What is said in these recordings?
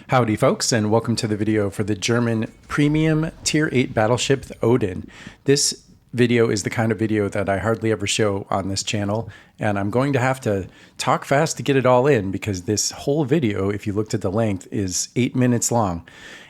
Howdy folks, and welcome to the video for the German Premium Tier 8 Battleship, the Odin. This video is the kind of video that I hardly ever show on this channel, and I'm going to have to talk fast to get it all in because this whole video, if you looked at the length, is 8 minutes long.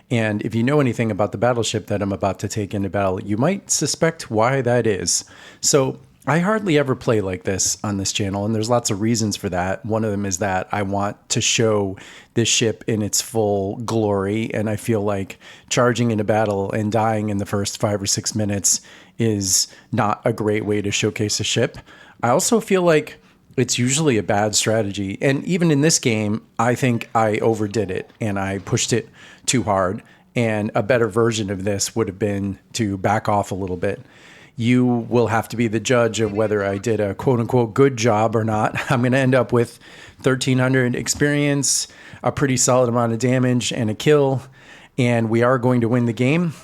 And if you know anything about the battleship that I'm about to take into battle, you might suspect why that is. So I hardly ever play like this on this channel, and there's lots of reasons for that. One of them is that I want to show this ship in its full glory, and I feel like charging into battle and dying in the first 5 or 6 minutes is not a great way to showcase a ship. I also feel like it's usually a bad strategy, and even in this game, I think I overdid it, and I pushed it too hard, and a better version of this would have been to back off a little bit. You will have to be the judge of whether I did a quote-unquote good job or not. I'm going to end up with 1,300 experience, a pretty solid amount of damage, and a kill, and we are going to win the game.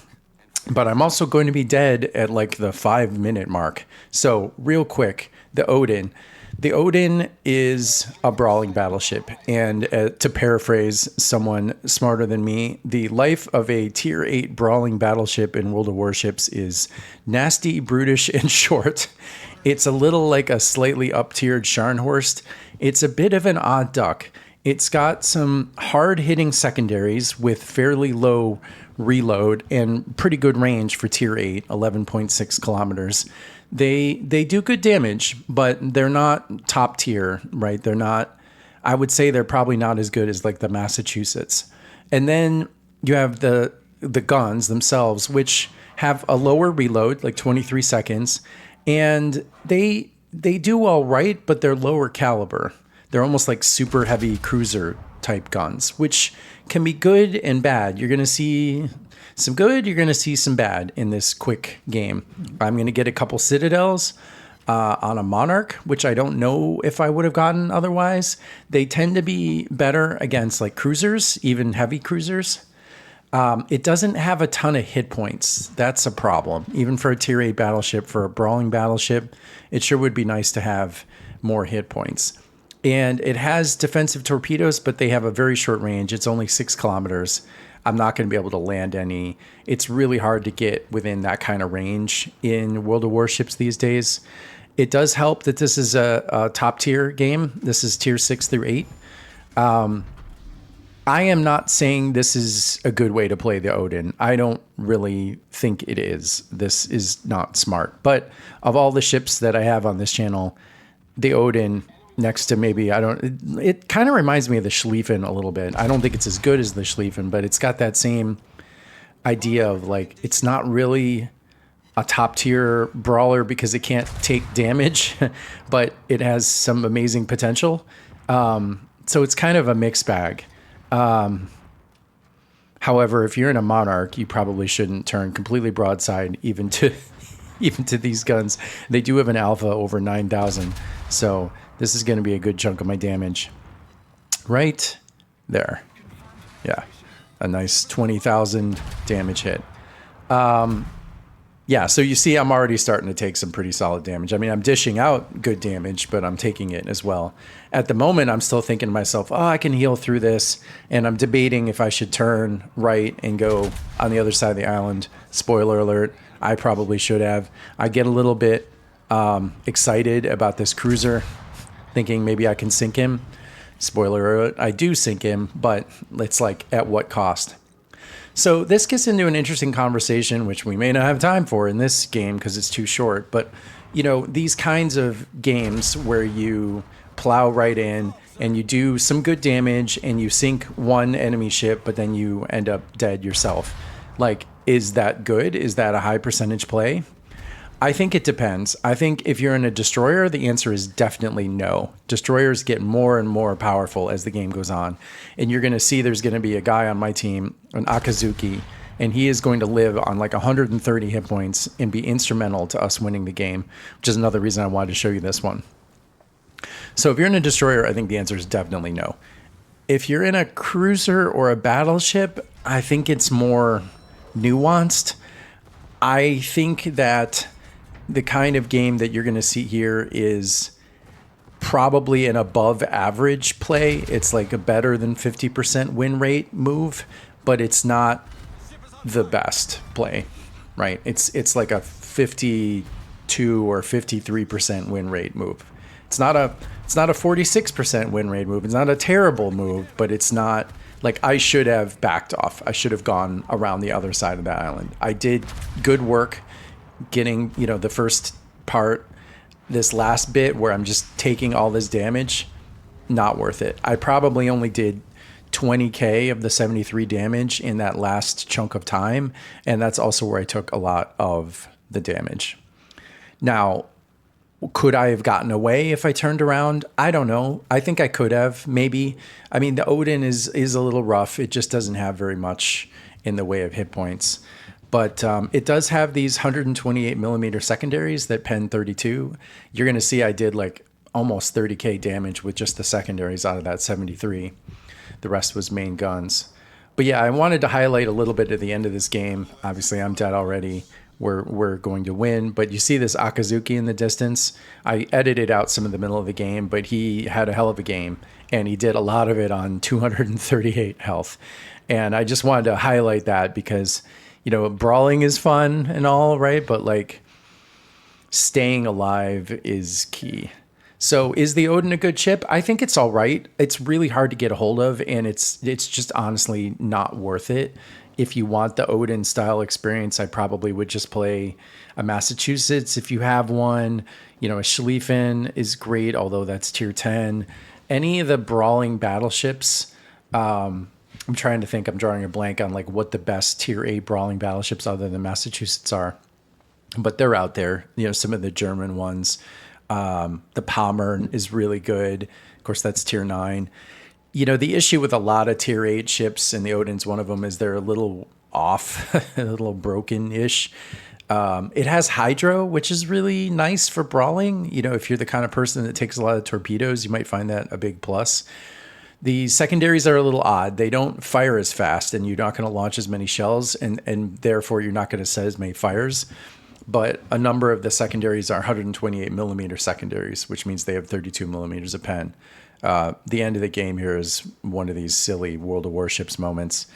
But I'm also going to be dead at like the 5-minute mark. So real quick, the Odin. The Odin is a brawling battleship, and to paraphrase someone smarter than me, the life of a tier 8 brawling battleship in World of Warships is nasty, brutish, and short. It's a little like a slightly up-tiered Scharnhorst. It's a bit of an odd duck. It's got some hard-hitting secondaries with fairly low reload and pretty good range for tier 8, 11.6 kilometers. They do good damage, but they're not top tier, right? They're not, I would say they're probably not as good as like the Massachusetts. And then you have the guns themselves, which have a lower reload, like 23 seconds, and they do all right, but they're lower caliber. They're almost like super heavy cruiser type guns, which can be good and bad. You're going to see some good, you're going to see some bad in this quick game. I'm going to get a couple Citadels on a Monarch, which I don't know if I would have gotten otherwise. They tend to be better against like cruisers, even heavy cruisers. It doesn't have a ton of hit points. That's a problem. Even for a tier 8 battleship, for a brawling battleship, it sure would be nice to have more hit points. And it has defensive torpedoes, but they have a very short range. It's only 6 kilometers. I'm not going to be able to land any. It's really hard to get within that kind of range in World of Warships these days. It does help that this is a top tier game. This is tier 6 through 8. I am not saying this is a good way to play the Odin. I don't really think it is. This is not smart. But of all the ships that I have on this channel, the Odin, next to maybe, it kind of reminds me of the Schlieffen a little bit. I don't think it's as good as the Schlieffen, but it's got that same idea of like, it's not really a top tier brawler because it can't take damage, but it has some amazing potential. So it's kind of a mixed bag. However, if you're in a Monarch, you probably shouldn't turn completely broadside even to these guns. They do have an alpha over 9,000. So this is going to be a good chunk of my damage right there. Yeah, a nice 20,000 damage hit. Yeah, so you see I'm already starting to take some pretty solid damage. I mean, I'm dishing out good damage, but I'm taking it as well. At the moment, I'm still thinking to myself, oh, I can heal through this, and I'm debating if I should turn right and go on the other side of the island. Spoiler alert, I probably should have. I get a little bit excited about this cruiser, thinking maybe I can sink him. Spoiler alert, I do sink him, but it's like, at what cost? So this gets into an interesting conversation, which we may not have time for in this game because it's too short. But, you know, these kinds of games where you plow right in and you do some good damage and you sink one enemy ship, but then you end up dead yourself. Like, is that good? Is that a high percentage play? I think it depends. I think if you're in a destroyer, the answer is definitely no. Destroyers get more and more powerful as the game goes on. And you're going to see there's going to be a guy on my team, an Akazuki, and he is going to live on like 130 hit points and be instrumental to us winning the game, which is another reason I wanted to show you this one. So if you're in a destroyer, I think the answer is definitely no. If you're in a cruiser or a battleship, I think it's more nuanced. I think that the kind of game that you're going to see here is probably an above average play. It's like a better than 50% win rate move, but it's not the best play, right? It's like a 52 or 53% win rate move. It's not a 46% win rate move. It's not a terrible move, but it's not like I should have backed off. I should have gone around the other side of the island. I did good work getting, the first part. This last bit where I'm just taking all this damage, not worth it. I probably only did 20k of the 73 damage in that last chunk of time, and that's also where I took a lot of the damage. Now, could I have gotten away if I turned around? I don't know. I think I could have, maybe. I mean, the Odin is a little rough. It just doesn't have very much in the way of hit points. But it does have these 128 millimeter secondaries that pen 32. You're going to see I did like almost 30k damage with just the secondaries out of that 73. The rest was main guns. But yeah, I wanted to highlight a little bit at the end of this game. Obviously, I'm dead already. We're going to win. But you see this Akazuki in the distance. I edited out some of the middle of the game, but he had a hell of a game. And he did a lot of it on 238 health. And I just wanted to highlight that because brawling is fun and all, right? But like staying alive is key. So is the Odin a good chip? I think it's all right. It's really hard to get a hold of, and it's just honestly not worth it. If you want the Odin style experience, I probably would just play a Massachusetts if you have one. A Schlieffen is great, although that's tier 10. Any of the brawling battleships, I'm trying to think. I'm drawing a blank on like what the best tier 8 brawling battleships other than Massachusetts are, but they're out there. Some of the German ones. The Pommern is really good. Of course, that's tier 9. The issue with a lot of tier 8 ships, and the Odin's one of them, is they're a little off, a little broken-ish. It has hydro, which is really nice for brawling. If you're the kind of person that takes a lot of torpedoes, you might find that a big plus. The secondaries are a little odd. They don't fire as fast, and you're not going to launch as many shells, and therefore you're not going to set as many fires. But a number of the secondaries are 128 millimeter secondaries, which means they have 32 millimeters of pen. The end of the game here is one of these silly World of Warships moments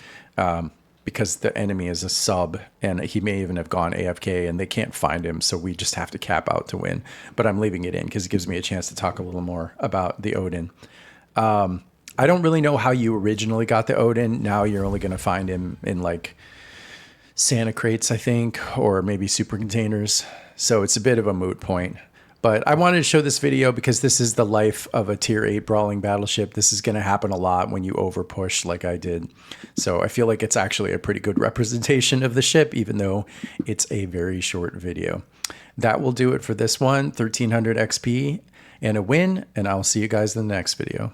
because the enemy is a sub, and he may even have gone AFK, and they can't find him, so we just have to cap out to win. But I'm leaving it in because it gives me a chance to talk a little more about the Odin. I don't really know how you originally got the Odin. Now you're only going to find him in like Santa crates, I think, or maybe super containers. So it's a bit of a moot point. But I wanted to show this video because this is the life of a tier 8 brawling battleship. This is going to happen a lot when you over push like I did. So I feel like it's actually a pretty good representation of the ship, even though it's a very short video. That will do it for this one. 1300 XP and a win, and I'll see you guys in the next video.